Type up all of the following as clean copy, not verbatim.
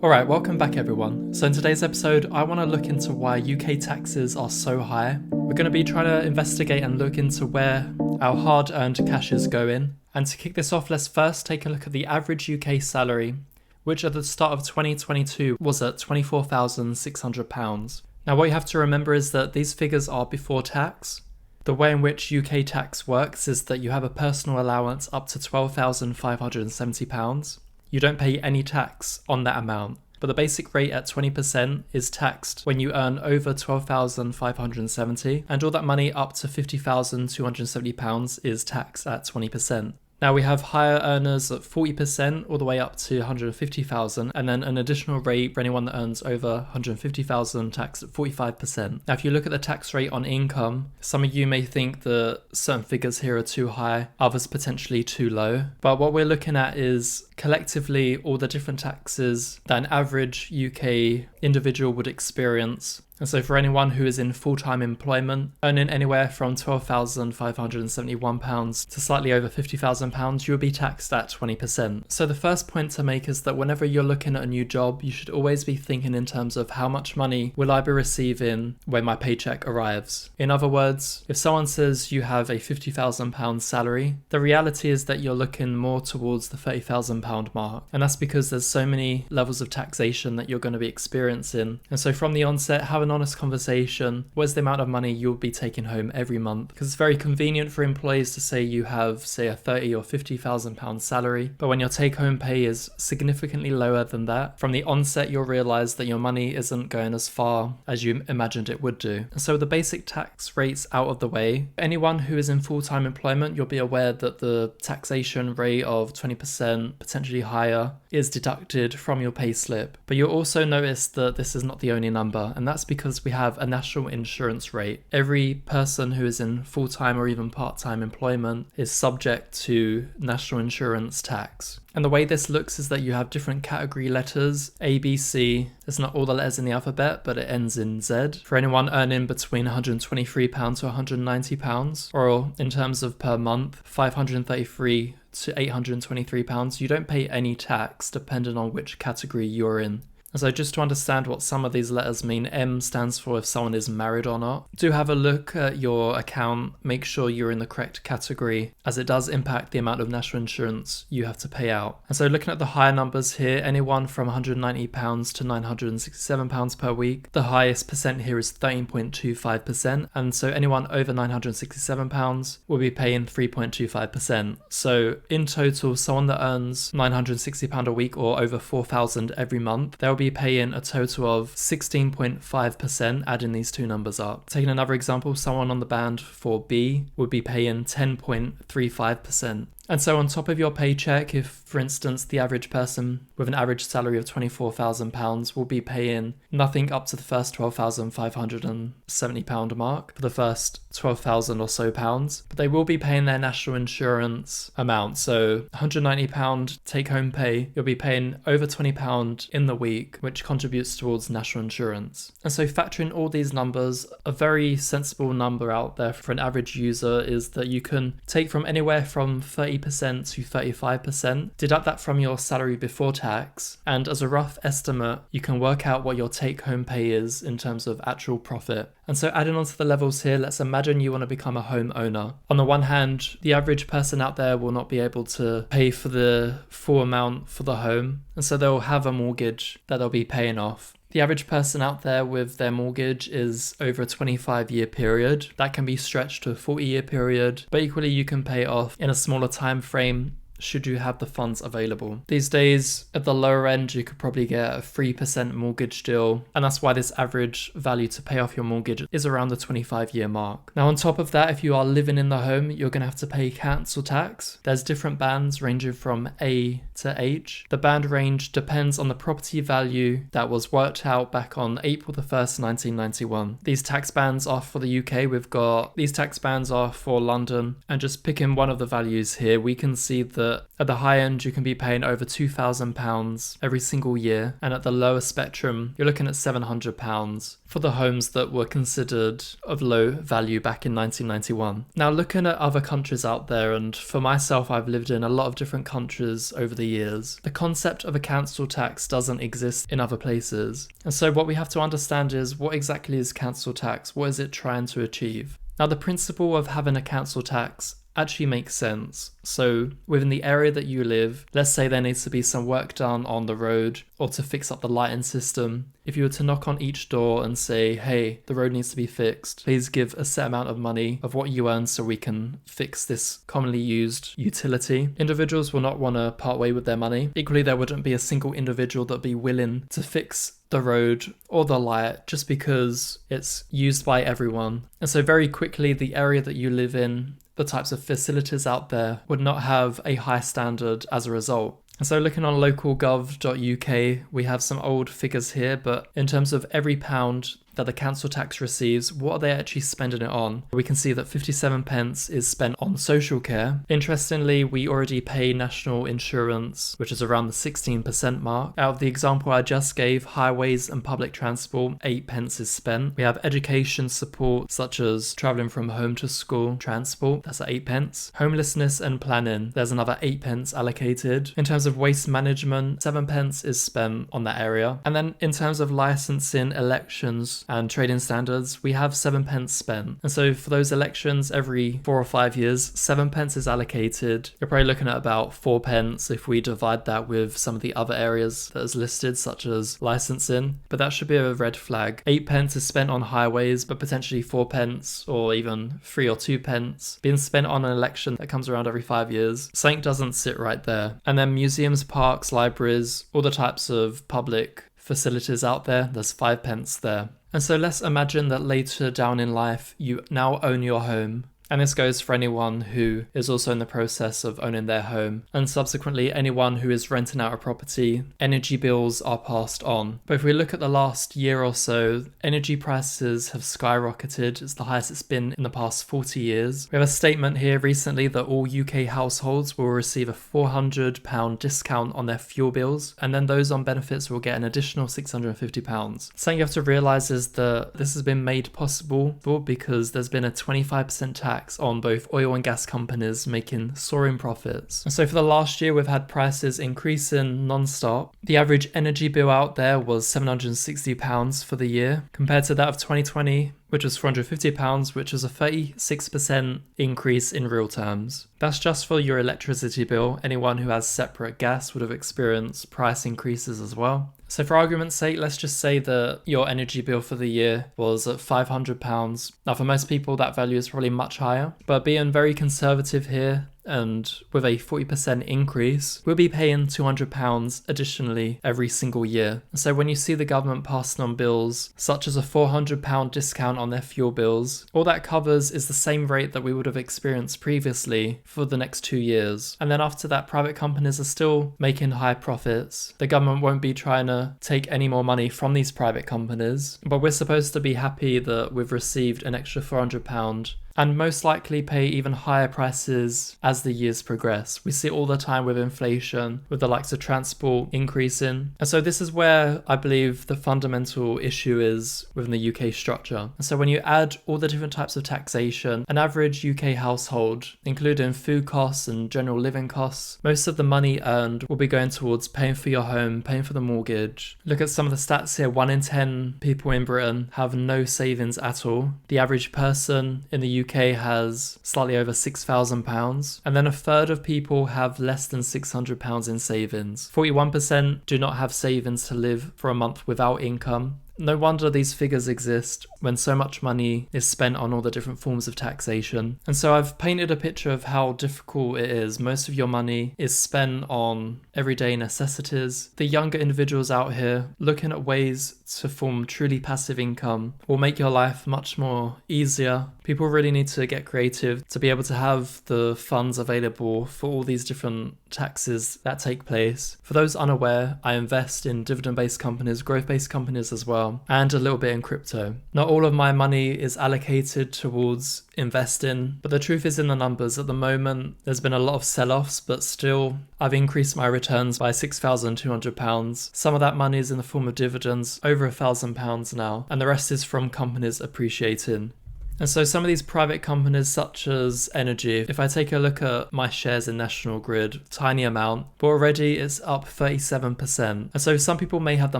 Alright, welcome back everyone. So in today's episode, I want to look into why UK taxes are so high. We're going to be trying to investigate and look into where our hard-earned cash is going. And to kick this off, let's first take a look at the average UK salary, which at the start of 2022 was at £24,600. Now what you have to remember is that these figures are before tax. The way in which UK tax works is that you have a personal allowance up to £12,570. You don't pay any tax on that amount, but the basic rate at 20% is taxed when you earn over £12,570, and all that money up to £50,270 is taxed at 20%. Now we have higher earners at 40% all the way up to 150,000, and then an additional rate for anyone that earns over 150,000 taxed at 45%. Now if you look at the tax rate on income, some of you may think that certain figures here are too high, others potentially too low. But what we're looking at is collectively all the different taxes that an average UK individual would experience. And so for anyone who is in full-time employment, earning anywhere from £12,571 to slightly over £50,000, you will be taxed at 20%. So the first point to make is that whenever you're looking at a new job, you should always be thinking in terms of how much money will I be receiving when my paycheck arrives. In other words, if someone says you have a £50,000 salary, the reality is that you're looking more towards the £30,000 mark. And that's because there's so many levels of taxation that you're going to be experiencing. And so from the onset, have an honest conversation. What is the amount of money you'll be taking home every month? Because it's very convenient for employees to say you have, say, a £30,000 or £50,000 salary, but when your take-home pay is significantly lower than that, from the onset you'll realize that your money isn't going as far as you imagined it would do. And so the basic tax rates out of the way, anyone who is in full-time employment, you'll be aware that the taxation rate of 20%, potentially higher, is deducted from your pay slip. But you'll also notice that this is not the only number, and that's because we have a national insurance rate. Every person who is in full-time or even part-time employment is subject to national insurance tax. And the way this looks is that you have different category letters, A, B, C. It's not all the letters in the alphabet, but it ends in Z. For anyone earning between £123 to £190, or in terms of per month, £533 to £823, you don't pay any tax depending on which category you're in. And so just to understand what some of these letters mean, M stands for if someone is married or not. Do have a look at your account, make sure you're in the correct category, as it does impact the amount of national insurance you have to pay out. And so looking at the higher numbers here, anyone from £190 to £967 per week, the highest percent here is 13.25%, and so anyone over £967 will be paying 3.25%. So in total, someone that earns £960 a week or over £4,000 every month, they'll be paying a total of 16.5%, adding these two numbers up. Taking another example, someone on the band for B would be paying 10.35%. And so on top of your paycheck, if, for instance, the average person with an average salary of £24,000 will be paying nothing up to the first £12,570 mark for the first 12,000 or so pounds, but they will be paying their national insurance amount. So £190 take-home pay, you'll be paying over £20 in the week, which contributes towards national insurance. And so factoring all these numbers, a very sensible number out there for an average user is that you can take from anywhere from 30% to 35%, deduct that from your salary before tax, and as a rough estimate, you can work out what your take-home pay is in terms of actual profit. And so adding on to the levels here, let's imagine you want to become a homeowner. On the one hand, the average person out there will not be able to pay for the full amount for the home, and so they'll have a mortgage that they'll be paying off. The average person out there with their mortgage is over a 25-year period. That can be stretched to a 40-year period, but equally you can pay it off in a smaller time frame should you have the funds available. These days, at the lower end, you could probably get a 3% mortgage deal, and that's why this average value to pay off your mortgage is around the 25-year mark. Now, on top of that, if you are living in the home, you're going to have to pay council tax. There's different bands ranging from A to H. The band range depends on the property value that was worked out back on April the 1st, 1991. These tax bands are for the UK. These tax bands are for London, and just picking one of the values here, we can see that that at the high end, you can be paying over £2,000 every single year. And at the lower spectrum, you're looking at £700 for the homes that were considered of low value back in 1991. Now, looking at other countries out there, and for myself, I've lived in a lot of different countries over the years, the concept of a council tax doesn't exist in other places. And so what we have to understand is, what exactly is council tax? What is it trying to achieve? Now, the principle of having a council tax actually makes sense. So within the area that you live, let's say there needs to be some work done on the road or to fix up the lighting system. If you were to knock on each door and say, hey, the road needs to be fixed, please give a set amount of money of what you earn so we can fix this commonly used utility, individuals will not want to part way with their money. Equally, there wouldn't be a single individual that'd be willing to fix the road or the light just because it's used by everyone. And so very quickly, the area that you live in, the types of facilities out there would not have a high standard as a result. And so looking on localgov.uk, we have some old figures here, but in terms of every pound that the council tax receives, what are they actually spending it on? We can see that 57 pence is spent on social care. Interestingly, we already pay national insurance, which is around the 16% mark. Out of the example I just gave, highways and public transport, 8 pence is spent. We have education support, such as travelling from home to school, transport, that's at 8 pence. Homelessness and planning, there's another 8 pence allocated. In terms of waste management, 7 pence is spent on that area. And then in terms of licensing, elections, and trading standards, we have 7 pence spent. And so for those elections every 4 or 5 years, 7 pence is allocated. You're probably looking at about 4 pence if we divide that with some of the other areas that is listed, such as licensing, but that should be a red flag. 8 pence is spent on highways, but potentially 4 pence or even 3 or 2 pence being spent on an election that comes around every 5 years. Something doesn't sit right there. And then museums, parks, libraries, all the types of public facilities out there, there's 5 pence there. And so let's imagine that later down in life, you now own your home. And this goes for anyone who is also in the process of owning their home. And subsequently, anyone who is renting out a property, energy bills are passed on. But if we look at the last year or so, energy prices have skyrocketed. It's the highest it's been in the past 40 years. We have a statement here recently that all UK households will receive a £400 discount on their fuel bills. And then those on benefits will get an additional £650. Something you have to realise is that this has been made possible because there's been a 25% tax on both oil and gas companies making soaring profits. And so for the last year, we've had prices increasing non-stop. The average energy bill out there was £760 for the year, compared to that of 2020, which was £450, which was a 36% increase in real terms. That's just for your electricity bill. Anyone who has separate gas would have experienced price increases as well. So for argument's sake, let's just say that your energy bill for the year was at £500. Now for most people, that value is probably much higher, but being very conservative here, and with a 40% increase, we'll be paying £200 additionally every single year. So when you see the government passing on bills, such as a £400 discount on their fuel bills, all that covers is the same rate that we would have experienced previously for the next 2 years. And then after that, private companies are still making high profits. The government won't be trying to take any more money from these private companies, but we're supposed to be happy that we've received an extra £400 and most likely pay even higher prices as the years progress. We see it all the time with inflation, with the likes of transport increasing. And so this is where I believe the fundamental issue is within the UK structure. And so when you add all the different types of taxation, an average UK household, including food costs and general living costs, most of the money earned will be going towards paying for your home, paying for the mortgage. Look at some of the stats here. 1 in 10 people in Britain have no savings at all. The average person in the UK has slightly over £6,000, and then a third of people have less than £600 in savings. 41% do not have savings to live for a month without income. No wonder these figures exist when so much money is spent on all the different forms of taxation. And so I've painted a picture of how difficult it is. Most of your money is spent on everyday necessities. The younger individuals out here looking at ways to form truly passive income will make your life much more easier. People really need to get creative to be able to have the funds available for all these different taxes that take place. For those unaware, I invest in dividend-based companies, growth-based companies as well. well, and a little bit in crypto. Not all of my money is allocated towards investing, but the truth is in the numbers. At the moment, there's been a lot of sell-offs, but still, I've increased my returns by £6,200. Some of that money is in the form of dividends, over £1,000 now, and the rest is from companies appreciating. And so some of these private companies such as energy, if I take a look at my shares in National Grid, tiny amount, but already it's up 37%. And so some people may have the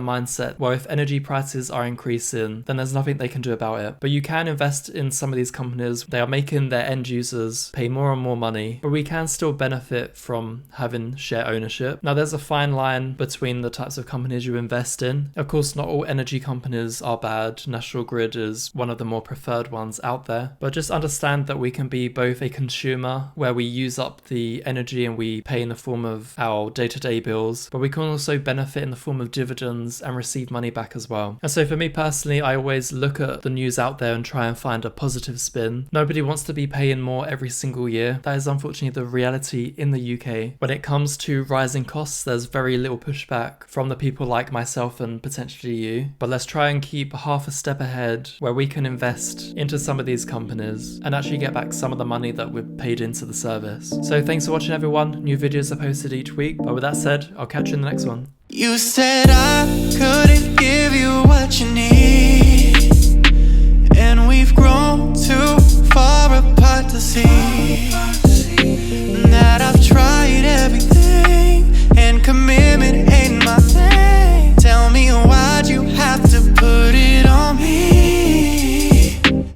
mindset, well, if energy prices are increasing, then there's nothing they can do about it. But you can invest in some of these companies. They are making their end users pay more and more money, but we can still benefit from having share ownership. Now there's a fine line between the types of companies you invest in. Of course, not all energy companies are bad. National Grid is one of the more preferred ones out there, but just understand that we can be both a consumer where we use up the energy and we pay in the form of our day-to-day bills, but we can also benefit in the form of dividends and receive money back as well. And so for me personally, I always look at the news out there and try and find a positive spin. Nobody wants to be paying more every single year. That is unfortunately the reality in the UK. When it comes to rising costs, there's very little pushback from the people like myself and potentially you, but let's try and keep half a step ahead where we can invest into some of these companies and actually get back some of the money that we've paid into the service. So thanks for watching everyone. New videos are posted each week, but with that said, I'll catch you in the next one. You said I couldn't